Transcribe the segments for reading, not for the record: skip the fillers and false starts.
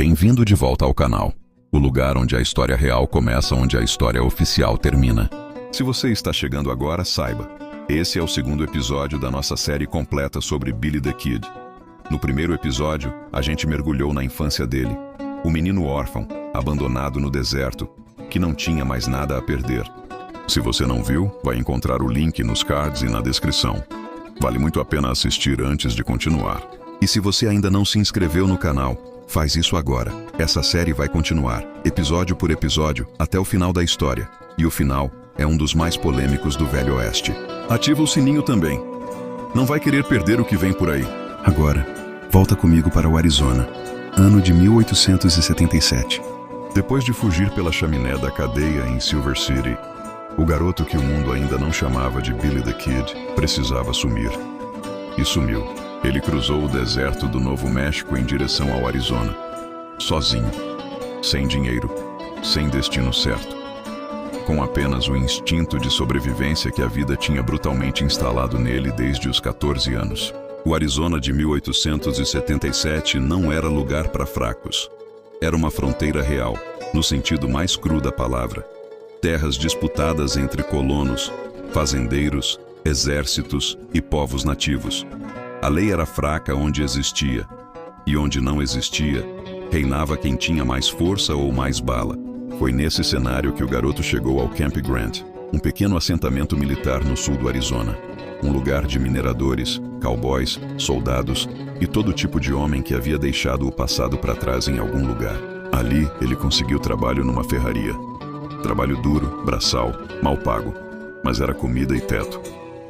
Bem-vindo de volta ao canal, o lugar onde a história real começa, onde a história oficial termina. Se você está chegando agora, saiba, esse é o segundo episódio da nossa série completa sobre Billy the Kid. No primeiro episódio, a gente mergulhou na infância dele, o menino órfão, abandonado no deserto, que não tinha mais nada a perder. Se você não viu, vai encontrar o link nos cards e na descrição. Vale muito a pena assistir antes de continuar. E se você ainda não se inscreveu no canal, faz isso agora. Essa série vai continuar, episódio por episódio, até o final da história. E o final é um dos mais polêmicos do Velho Oeste. Ativa o sininho também. Não vai querer perder o que vem por aí. Agora, volta comigo para o Arizona, ano de 1877. Depois de fugir pela chaminé da cadeia em Silver City, o garoto que o mundo ainda não chamava de Billy the Kid precisava sumir. E sumiu. Ele cruzou o deserto do Novo México em direção ao Arizona. Sozinho. Sem dinheiro. Sem destino certo. Com apenas o instinto de sobrevivência que a vida tinha brutalmente instalado nele desde os 14 anos. O Arizona de 1877 não era lugar para fracos. Era uma fronteira real, no sentido mais cru da palavra. Terras disputadas entre colonos, fazendeiros, exércitos e povos nativos. A lei era fraca onde existia, e onde não existia, reinava quem tinha mais força ou mais bala. Foi nesse cenário que o garoto chegou ao Camp Grant, um pequeno assentamento militar no sul do Arizona. Um lugar de mineradores, cowboys, soldados e todo tipo de homem que havia deixado o passado para trás em algum lugar. Ali, ele conseguiu trabalho numa ferraria. Trabalho duro, braçal, mal pago, mas era comida e teto.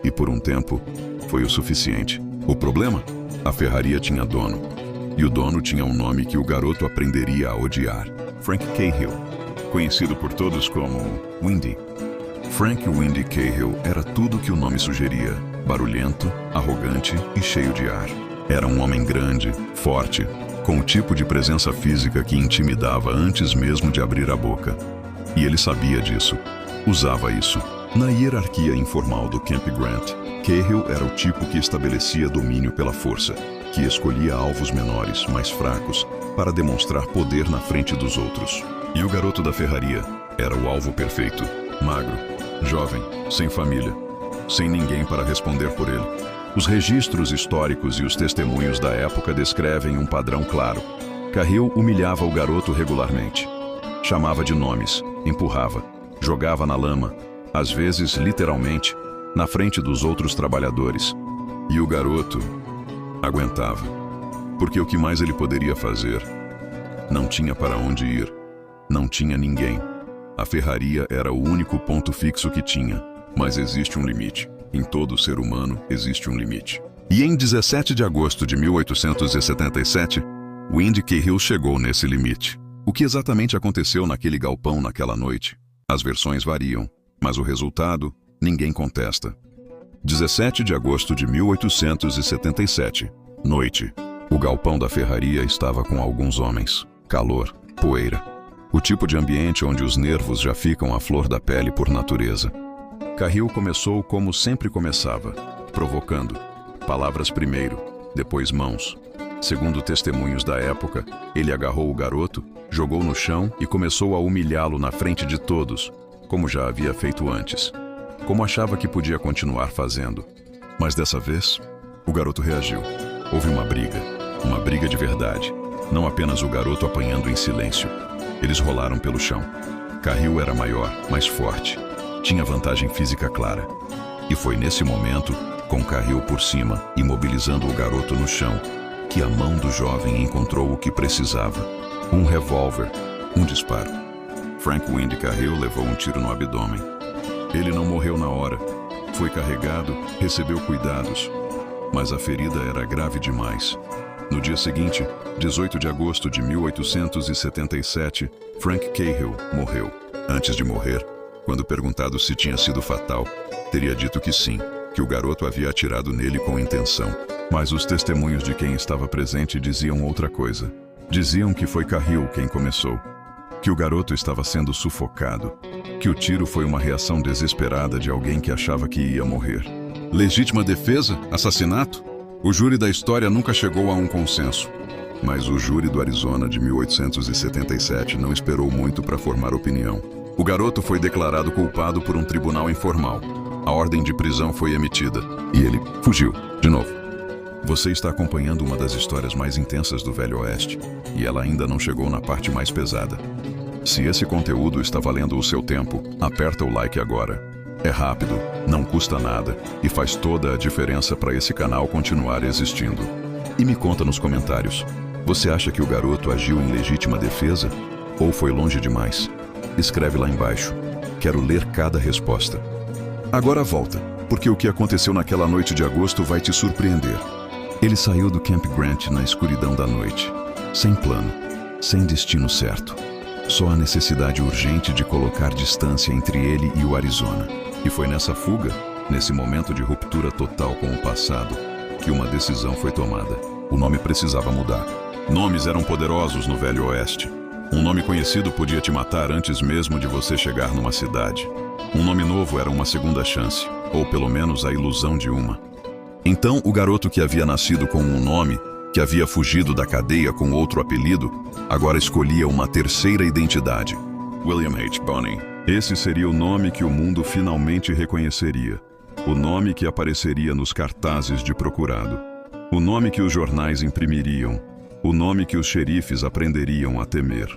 E por um tempo, foi o suficiente. O problema? A ferraria tinha dono. E o dono tinha um nome que o garoto aprenderia a odiar. Frank Cahill, conhecido por todos como Windy. Frank Windy Cahill era tudo que o nome sugeria. Barulhento, arrogante e cheio de ar. Era um homem grande, forte, com o tipo de presença física que intimidava antes mesmo de abrir a boca. E ele sabia disso. Usava isso. Na hierarquia informal do Camp Grant, Cahill era o tipo que estabelecia domínio pela força, que escolhia alvos menores, mais fracos, para demonstrar poder na frente dos outros. E o garoto da ferraria era o alvo perfeito, magro, jovem, sem família, sem ninguém para responder por ele. Os registros históricos e os testemunhos da época descrevem um padrão claro. Cahill humilhava o garoto regularmente. Chamava de nomes, empurrava, jogava na lama, às vezes literalmente, na frente dos outros trabalhadores. E o garoto aguentava, porque o que mais ele poderia fazer? Não tinha para onde ir, não tinha ninguém. A ferraria era o único ponto fixo que tinha, mas existe um limite. Em todo ser humano existe um limite. E em 17 de agosto de 1877, Windy Cahill chegou nesse limite. O que exatamente aconteceu naquele galpão naquela noite? As versões variam, mas o resultado ninguém contesta. 17 de agosto de 1877, noite. O galpão da ferraria estava com alguns homens. Calor, poeira. O tipo de ambiente onde os nervos já ficam à flor da pele por natureza. Cahill começou como sempre começava, provocando. Palavras primeiro, depois mãos. Segundo testemunhos da época, ele agarrou o garoto, jogou no chão e começou a humilhá-lo na frente de todos, como já havia feito antes. Como achava que podia continuar fazendo. Mas dessa vez, o garoto reagiu. Houve uma briga de verdade. Não apenas o garoto apanhando em silêncio. Eles rolaram pelo chão. Cahill era maior, mais forte. Tinha vantagem física clara. E foi nesse momento, com Cahill por cima, imobilizando o garoto no chão, que a mão do jovem encontrou o que precisava. Um revólver, um disparo. Frank Windy Cahill levou um tiro no abdômen. Ele não morreu na hora. Foi carregado, recebeu cuidados. Mas a ferida era grave demais. No dia seguinte, 18 de agosto de 1877, Frank Cahill morreu. Antes de morrer, quando perguntado se tinha sido fatal, teria dito que sim, que o garoto havia atirado nele com intenção. Mas os testemunhos de quem estava presente diziam outra coisa. Diziam que foi Cahill quem começou. Que o garoto estava sendo sufocado. Que o tiro foi uma reação desesperada de alguém que achava que ia morrer. Legítima defesa? Assassinato? O júri da história nunca chegou a um consenso. Mas o júri do Arizona de 1877 não esperou muito para formar opinião. O garoto foi declarado culpado por um tribunal informal. A ordem de prisão foi emitida e ele fugiu, de novo. Você está acompanhando uma das histórias mais intensas do Velho Oeste e ela ainda não chegou na parte mais pesada. Se esse conteúdo está valendo o seu tempo, aperta o like agora. É rápido, não custa nada e faz toda a diferença para esse canal continuar existindo. E me conta nos comentários, você acha que o garoto agiu em legítima defesa ou foi longe demais? Escreve lá embaixo. Quero ler cada resposta. Agora volta, porque o que aconteceu naquela noite de agosto vai te surpreender. Ele saiu do Camp Grant na escuridão da noite, sem plano, sem destino certo. Só a necessidade urgente de colocar distância entre ele e o Arizona. E foi nessa fuga, nesse momento de ruptura total com o passado, que uma decisão foi tomada. O nome precisava mudar. Nomes eram poderosos no Velho Oeste. Um nome conhecido podia te matar antes mesmo de você chegar numa cidade. Um nome novo era uma segunda chance, ou pelo menos a ilusão de uma. Então, o garoto que havia nascido com um nome, que havia fugido da cadeia com outro apelido, agora escolhia uma terceira identidade. William H. Bonney. Esse seria o nome que o mundo finalmente reconheceria. O nome que apareceria nos cartazes de procurado. O nome que os jornais imprimiriam. O nome que os xerifes aprenderiam a temer.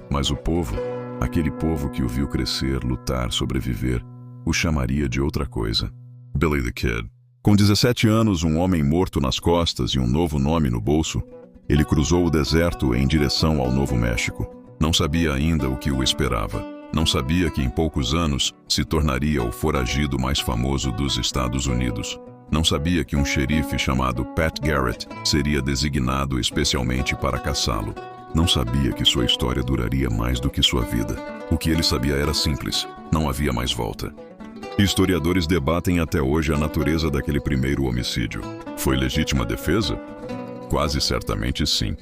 Mas o povo, aquele povo que o viu crescer, lutar, sobreviver, o chamaria de outra coisa. Billy the Kid. Com 17 anos, um homem morto nas costas e um novo nome no bolso, ele cruzou o deserto em direção ao Novo México. Não sabia ainda o que o esperava. Não sabia que em poucos anos se tornaria o foragido mais famoso dos Estados Unidos. Não sabia que um xerife chamado Pat Garrett seria designado especialmente para caçá-lo. Não sabia que sua história duraria mais do que sua vida. O que ele sabia era simples: não havia mais volta. Historiadores debatem até hoje a natureza daquele primeiro homicídio. Foi legítima defesa? Quase certamente sim,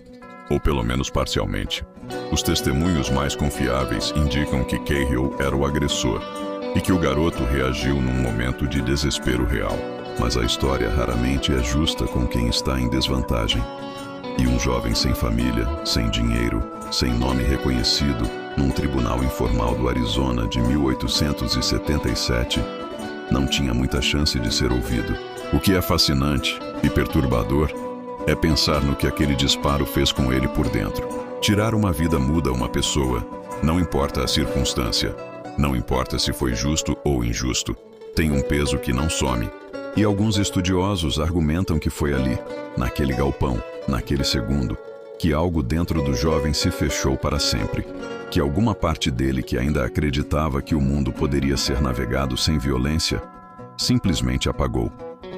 ou pelo menos parcialmente. Os testemunhos mais confiáveis indicam que Cahill era o agressor e que o garoto reagiu num momento de desespero real. Mas a história raramente é justa com quem está em desvantagem. E um jovem sem família, sem dinheiro, sem nome reconhecido, num tribunal informal do Arizona de 1877, não tinha muita chance de ser ouvido. O que é fascinante e perturbador é pensar no que aquele disparo fez com ele por dentro. Tirar uma vida muda uma pessoa, não importa a circunstância, não importa se foi justo ou injusto, tem um peso que não some. E alguns estudiosos argumentam que foi ali, naquele galpão, naquele segundo, que algo dentro do jovem se fechou para sempre, que alguma parte dele que ainda acreditava que o mundo poderia ser navegado sem violência, simplesmente apagou.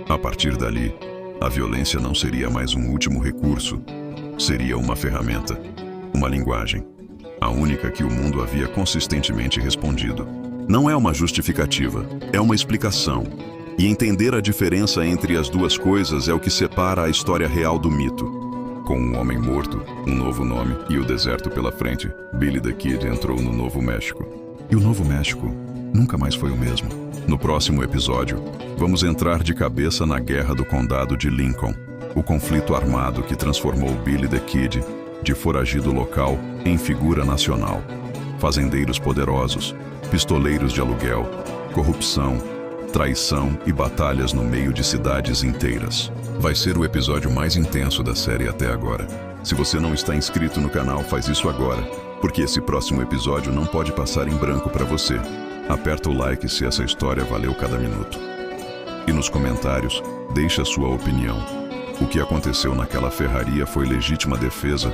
A partir dali, a violência não seria mais um último recurso, seria uma ferramenta, uma linguagem, a única que o mundo havia consistentemente respondido. Não é uma justificativa, é uma explicação. E entender a diferença entre as duas coisas é o que separa a história real do mito. Com um homem morto, um novo nome e o deserto pela frente, Billy the Kid entrou no Novo México. E o Novo México nunca mais foi o mesmo. No próximo episódio, vamos entrar de cabeça na Guerra do Condado de Lincoln, o conflito armado que transformou Billy the Kid, de foragido local, em figura nacional. Fazendeiros poderosos, pistoleiros de aluguel, corrupção, traição e batalhas no meio de cidades inteiras. Vai ser o episódio mais intenso da série até agora. Se você não está inscrito no canal, faz isso agora, porque esse próximo episódio não pode passar em branco para você. Aperta o like se essa história valeu cada minuto. E nos comentários, deixa sua opinião. O que aconteceu naquela ferraria foi legítima defesa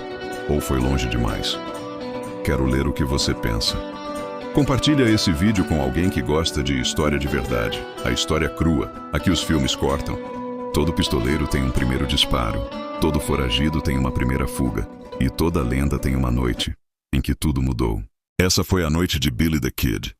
ou foi longe demais? Quero ler o que você pensa. Compartilha esse vídeo com alguém que gosta de história de verdade, a história crua, a que os filmes cortam. Todo pistoleiro tem um primeiro disparo, todo foragido tem uma primeira fuga, e toda lenda tem uma noite em que tudo mudou. Essa foi a noite de Billy the Kid.